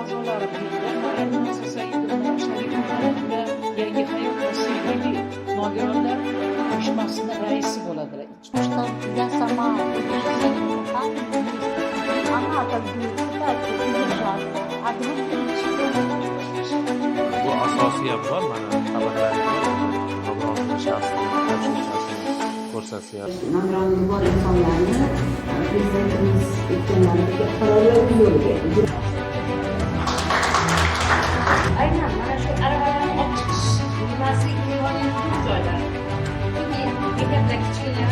a'zolari bilan muassasa maoshlari imkoniyatida yangi hayot va sevgili nogironlar uyushmasini raisi bo'ladilar. Что я сама она как бы пытается удержаться, а вдруг Bu asosiy ham bor mana xabarlarga Allohning shaxsini ko'rsatyapti. Nogironligi bor insonlarni prezidentimiz aytganlaridek parallel yo'lga Aynan mana shu arabalarni olib chiqish nimasi imkoniyati ko'p joylar. Bekatda kichkina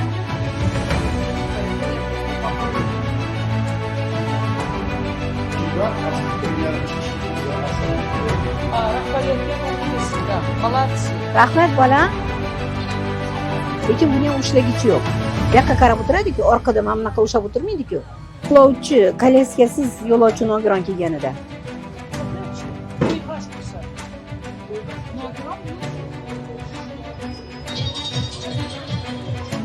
rahbariyatga munosabatda молодцы. Rahmat bolam. Lekin buni ham ushlagichi yo'q. Bu yoqqa qarab o'tiradi-ku, orqada mana bunaqa ushlab o'tirmaydi-ku. Yo'lovchi, koleskasiz yo'lovchi nogiron kelganida.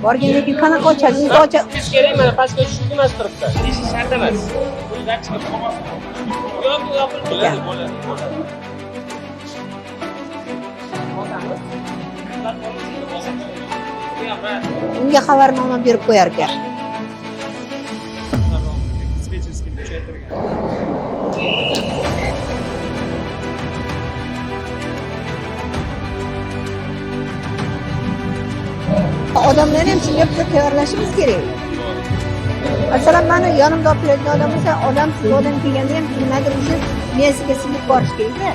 Borganda qanaqa ochadi? O'zi ochadi. Siz kerak mana pastga tushib emas turibdi. Ish shart emas. O'zidan chiqib qolmasin. Yo'q, yopilib bo'ladi, bo'ladi. Unga xabarnoma berib qo'yar ekan. Odamlar ham shunga biz tayyorlashimiz kerak. Masalan, mani yonimda olib keladigan odam bo'lsa, odam siz odam kelganda ham kimlardir o'sha men sizga singib borish kerak-da.